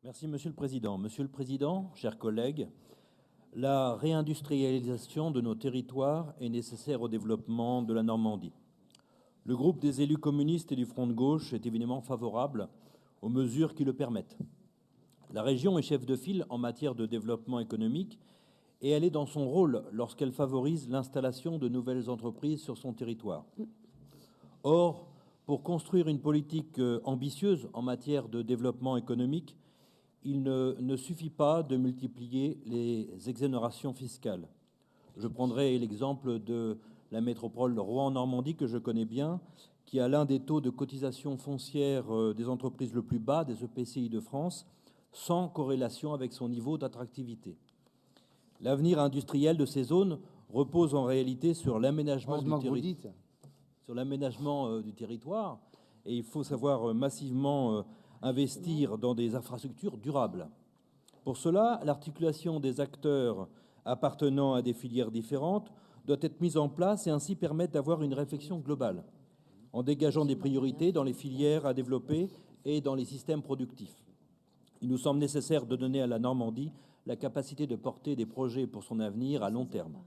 Merci, Monsieur le Président. Monsieur le Président, chers collègues, la réindustrialisation de nos territoires est nécessaire au développement de la Normandie. Le groupe des élus communistes et du Front de gauche est évidemment favorable aux mesures qui le permettent. La région est chef de file en matière de développement économique et elle est dans son rôle lorsqu'elle favorise l'installation de nouvelles entreprises sur son territoire. Or, pour construire une politique ambitieuse en matière de développement économique, il ne suffit pas de multiplier les exonérations fiscales. Je prendrai l'exemple de la métropole Rouen-Normandie, que je connais bien, qui a l'un des taux de cotisation foncière des entreprises le plus bas des EPCI de France, sans corrélation avec son niveau d'attractivité. L'avenir industriel de ces zones repose en réalité sur l'aménagement du territoire, et il faut savoir massivement investir dans des infrastructures durables. Pour cela, l'articulation des acteurs appartenant à des filières différentes doit être mise en place et ainsi permettre d'avoir une réflexion globale, en dégageant des priorités dans les filières à développer et dans les systèmes productifs. Il nous semble nécessaire de donner à la Normandie la capacité de porter des projets pour son avenir à long terme.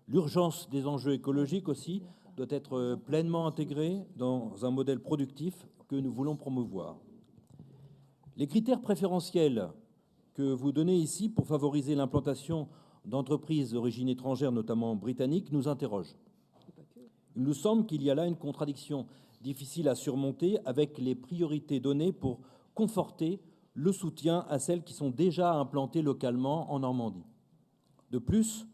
L'urgence des enjeux écologiques aussi doit être pleinement intégrée dans un modèle productif que nous voulons promouvoir. Les critères préférentiels que vous donnez ici pour favoriser l'implantation d'entreprises d'origine étrangère, notamment britanniques, nous interrogent. Il nous semble qu'il y a là une contradiction difficile à surmonter avec les priorités données pour conforter le soutien à celles qui sont déjà implantées localement en Normandie. De plus,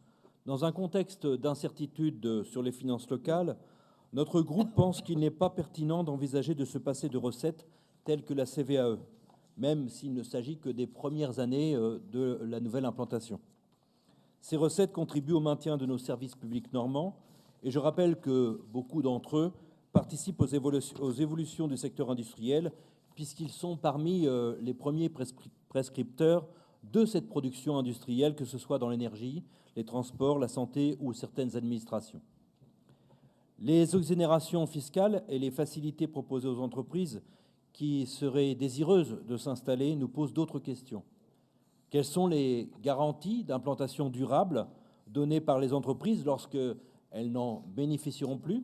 dans un contexte d'incertitude sur les finances locales, notre groupe pense qu'il n'est pas pertinent d'envisager de se passer de recettes telles que la CVAE, même s'il ne s'agit que des premières années de la nouvelle implantation. Ces recettes contribuent au maintien de nos services publics normands, et je rappelle que beaucoup d'entre eux participent aux évolutions du secteur industriel, puisqu'ils sont parmi les premiers prescripteurs de cette production industrielle, que ce soit dans l'énergie, les transports, la santé ou certaines administrations. Les exonérations fiscales et les facilités proposées aux entreprises qui seraient désireuses de s'installer nous posent d'autres questions. Quelles sont les garanties d'implantation durable données par les entreprises lorsqu'elles n'en bénéficieront plus?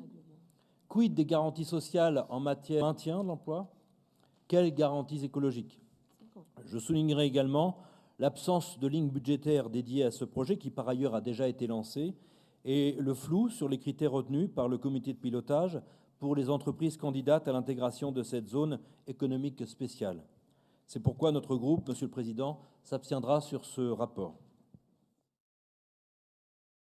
Quid des garanties sociales en matière de maintien de l'emploi? Quelles garanties écologiques? Je soulignerai également l'absence de ligne budgétaire dédiée à ce projet qui, par ailleurs, a déjà été lancé, et le flou sur les critères retenus par le comité de pilotage pour les entreprises candidates à l'intégration de cette zone économique spéciale. C'est pourquoi notre groupe, Monsieur le Président, s'abstiendra sur ce rapport.